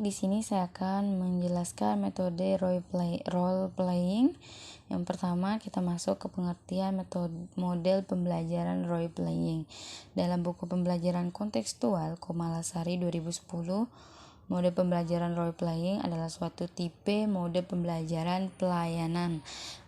adik-adik, di sini saya akan menjelaskan metode role playing. Yang pertama, kita masuk ke pengertian model pembelajaran role playing. Dalam buku pembelajaran kontekstual Komalasari 2010, mode pembelajaran role playing adalah suatu tipe mode pembelajaran pelayanan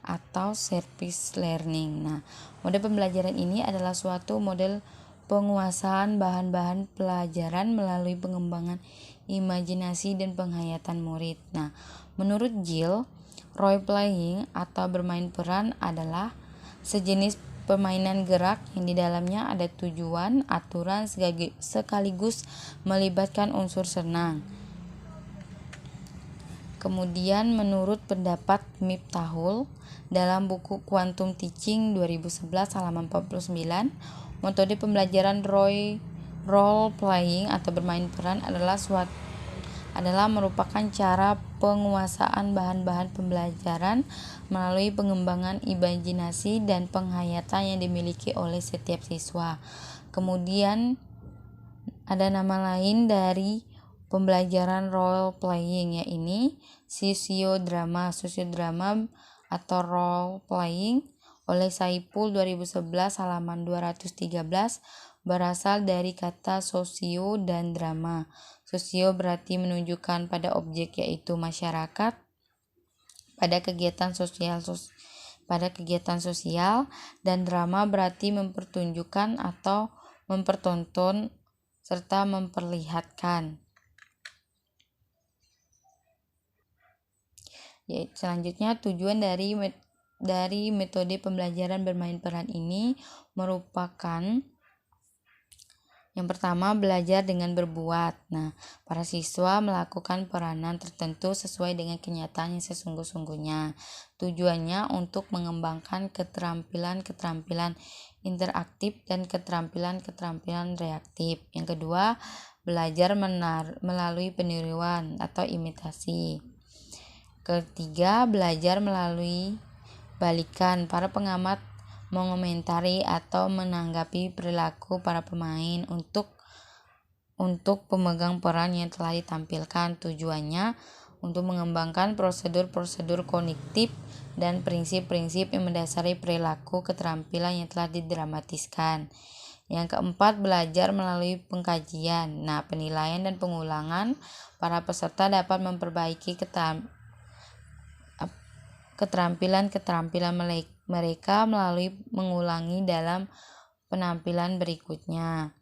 atau service learning. Nah, mode pembelajaran ini adalah suatu model penguasaan bahan-bahan pelajaran melalui pengembangan imajinasi dan penghayatan murid. Nah, menurut Gill, role playing atau bermain peran adalah sejenis permainan gerak yang di dalamnya ada tujuan, aturan sekaligus melibatkan unsur senang. Kemudian menurut pendapat Miftahul dalam buku Quantum Teaching 2011 halaman 49, metode pembelajaran role playing atau bermain peran adalah merupakan cara penguasaan bahan-bahan pembelajaran melalui pengembangan imajinasi dan penghayatan yang dimiliki oleh setiap siswa. Kemudian ada nama lain dari pembelajaran role playing, yaitu sosiodrama atau role playing oleh Saipul 2011 halaman 213 berasal dari kata sosio dan drama. Sosio berarti menunjukkan pada objek yaitu masyarakat pada kegiatan sosial dan drama berarti mempertunjukkan atau mempertonton serta memperlihatkan. Selanjutnya, tujuan dari metode pembelajaran bermain peran ini merupakan yang pertama, belajar dengan berbuat. Nah, para siswa melakukan peranan tertentu sesuai dengan kenyataan yang sesungguh-sungguhnya. Tujuannya untuk mengembangkan keterampilan-keterampilan interaktif dan keterampilan-keterampilan reaktif. Yang kedua, belajar melalui peniruan atau imitasi. Ketiga, belajar melalui balikan. Para pengamat mengomentari atau menanggapi perilaku para pemain untuk pemegang peran yang telah ditampilkan. Tujuannya untuk mengembangkan prosedur-prosedur kognitif dan prinsip-prinsip yang mendasari perilaku keterampilan yang telah didramatiskan. Yang keempat, belajar melalui pengkajian. Nah, penilaian dan pengulangan. Para peserta dapat memperbaiki keterampilan mereka melalui mengulangi dalam penampilan berikutnya.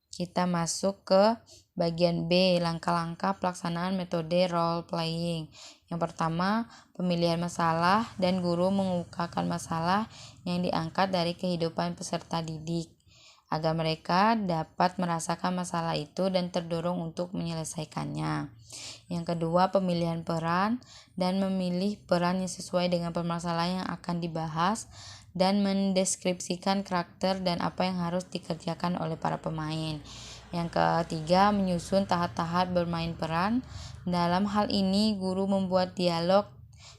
Kita masuk ke bagian B, langkah-langkah pelaksanaan metode role playing. Yang pertama, pemilihan masalah dan guru mengemukakan masalah yang diangkat dari kehidupan peserta didik agar mereka dapat merasakan masalah itu dan terdorong untuk menyelesaikannya. Yang kedua, pemilihan peran dan memilih peran yang sesuai dengan permasalahan yang akan dibahas dan mendeskripsikan karakter dan apa yang harus dikerjakan oleh para pemain. Yang ketiga, menyusun tahap-tahap bermain peran. Dalam hal ini, guru membuat dialog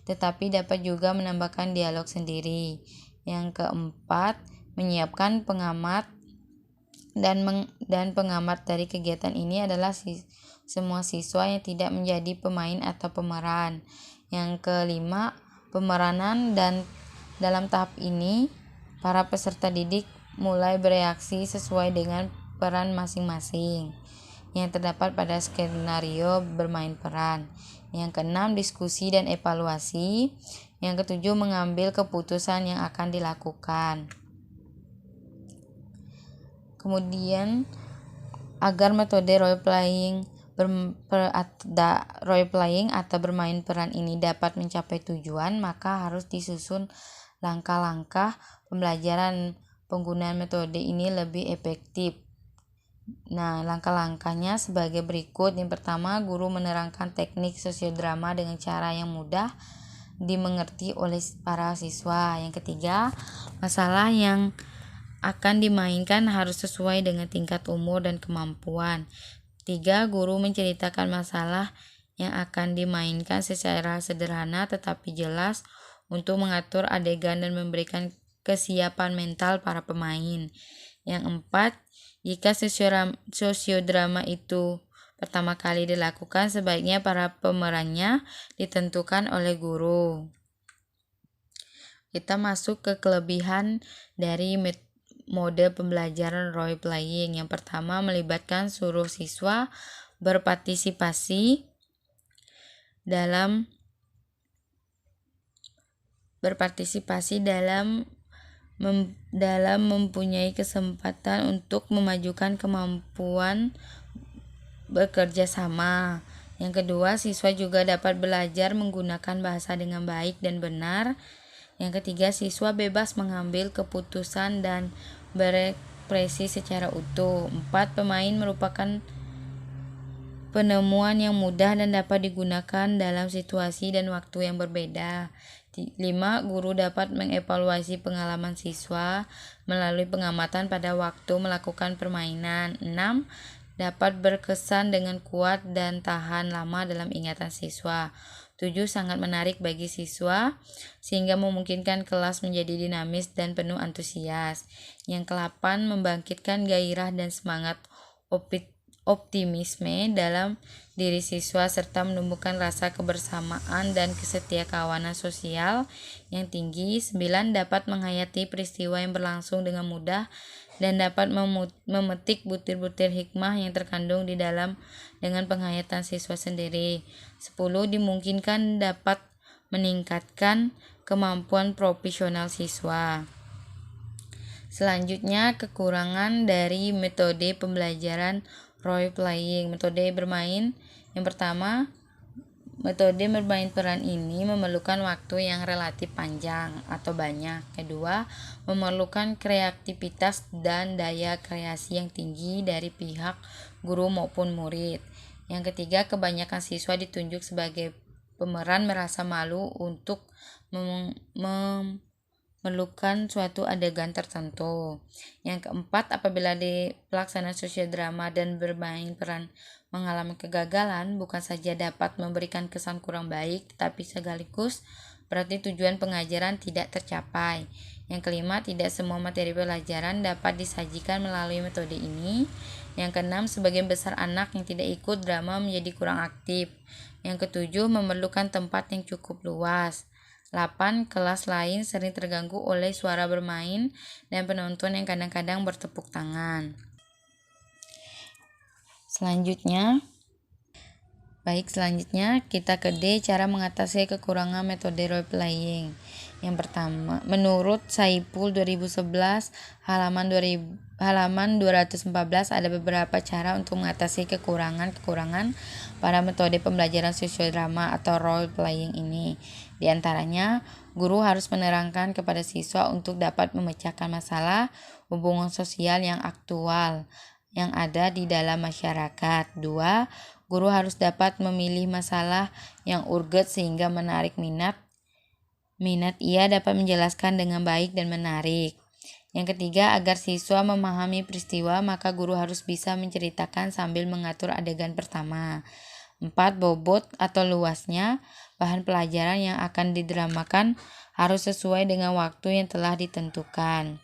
tetapi dapat juga menambahkan dialog sendiri. Yang keempat, menyiapkan pengamat dan pengamat dari kegiatan ini adalah semua siswa yang tidak menjadi pemain atau pemeran. Yang kelima, pemeranan, dan dalam tahap ini para peserta didik mulai bereaksi sesuai dengan peran masing-masing yang terdapat pada skenario bermain peran. Yang keenam, diskusi dan evaluasi. Yang ketujuh, mengambil keputusan yang akan dilakukan. Kemudian, agar metode role playing atau bermain peran ini dapat mencapai tujuan, maka harus disusun langkah-langkah pembelajaran. Penggunaan metode ini lebih efektif. Nah, langkah-langkahnya sebagai berikut. Yang pertama, guru menerangkan teknik sosiodrama dengan cara yang mudah dimengerti oleh para siswa. Yang ketiga, masalah yang akan dimainkan harus sesuai dengan tingkat umur dan kemampuan. 3. Guru menceritakan masalah yang akan dimainkan secara sederhana tetapi jelas untuk mengatur adegan dan memberikan kesiapan mental para pemain. Yang 4. Jika sosiodrama itu pertama kali dilakukan, sebaiknya para pemerannya ditentukan oleh guru. Kita masuk ke kelebihan dari mode pembelajaran role playing. Yang pertama, melibatkan seluruh siswa berpartisipasi dalam mempunyai kesempatan untuk memajukan kemampuan bekerja sama. Yang kedua, siswa juga dapat belajar menggunakan bahasa dengan baik dan benar. Yang ketiga, siswa bebas mengambil keputusan dan berekspresi secara utuh. 4. Pemain merupakan penemuan yang mudah dan dapat digunakan dalam situasi dan waktu yang berbeda. 5. Guru dapat mengevaluasi pengalaman siswa melalui pengamatan pada waktu melakukan permainan. 6. Dapat berkesan dengan kuat dan tahan lama dalam ingatan siswa. 7. Sangat menarik bagi siswa sehingga memungkinkan kelas menjadi dinamis dan penuh antusias. Yang ke-8, membangkitkan gairah dan semangat optimisme dalam diri siswa serta menumbuhkan rasa kebersamaan dan kesetiakawanan sosial yang tinggi. 9. Dapat menghayati peristiwa yang berlangsung dengan mudah dan dapat memetik butir-butir hikmah yang terkandung di dalam dengan penghayatan siswa sendiri. 10. Dimungkinkan dapat meningkatkan kemampuan profesional siswa. Selanjutnya, kekurangan dari metode pembelajaran role playing. Metode bermain. Yang pertama, metode bermain peran ini memerlukan waktu yang relatif panjang atau banyak. Kedua, memerlukan kreativitas dan daya kreasi yang tinggi dari pihak guru maupun murid. Yang ketiga, kebanyakan siswa ditunjuk sebagai pemeran merasa malu untuk memerlukan suatu adegan tertentu. Yang keempat, apabila di pelaksanaan sosial drama dan bermain peran mengalami kegagalan, bukan saja dapat memberikan kesan kurang baik, tetapi sekaligus berarti tujuan pengajaran tidak tercapai. Yang kelima, tidak semua materi pelajaran dapat disajikan melalui metode ini. Yang keenam, sebagian besar anak yang tidak ikut drama menjadi kurang aktif. Yang ketujuh, memerlukan tempat yang cukup luas. 8. Kelas lain sering terganggu oleh suara bermain dan penonton yang kadang-kadang bertepuk tangan. Selanjutnya kita ke D, cara mengatasi kekurangan metode role playing. Yang pertama, menurut Saipul 2011 halaman 214 ada beberapa cara untuk mengatasi kekurangan pada metode pembelajaran sosiodrama atau role playing ini. Di antaranya, guru harus menerangkan kepada siswa untuk dapat memecahkan masalah hubungan sosial yang aktual yang ada di dalam masyarakat. 2. Guru harus dapat memilih masalah yang urgen sehingga menarik minat ia dapat menjelaskan dengan baik dan menarik. Yang ketiga, agar siswa memahami peristiwa, maka guru harus bisa menceritakan sambil mengatur adegan pertama. 4. Bobot atau luasnya bahan pelajaran yang akan didramakan harus sesuai dengan waktu yang telah ditentukan.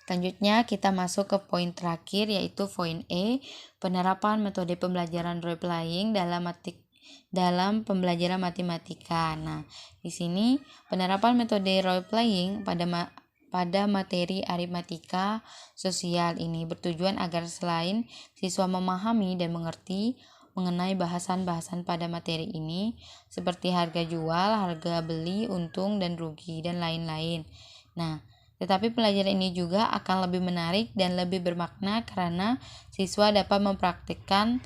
Selanjutnya kita masuk ke poin terakhir, yaitu poin E, penerapan metode pembelajaran role playing dalam pembelajaran matematika. Nah, di sini penerapan metode role playing pada materi aritmatika sosial ini bertujuan agar selain siswa memahami dan mengerti mengenai bahasan-bahasan pada materi ini seperti harga jual, harga beli, untung dan rugi, dan lain-lain. Nah, tetapi pelajaran ini juga akan lebih menarik dan lebih bermakna karena siswa dapat mempraktikkan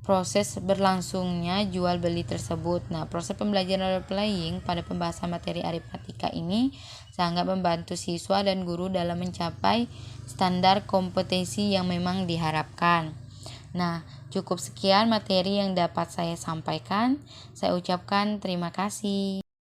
proses berlangsungnya jual beli tersebut. Nah, proses pembelajaran role playing pada pembahasan materi aritmatika ini sangat membantu siswa dan guru dalam mencapai standar kompetensi yang memang diharapkan. Nah, cukup sekian materi yang dapat saya sampaikan. Saya ucapkan terima kasih.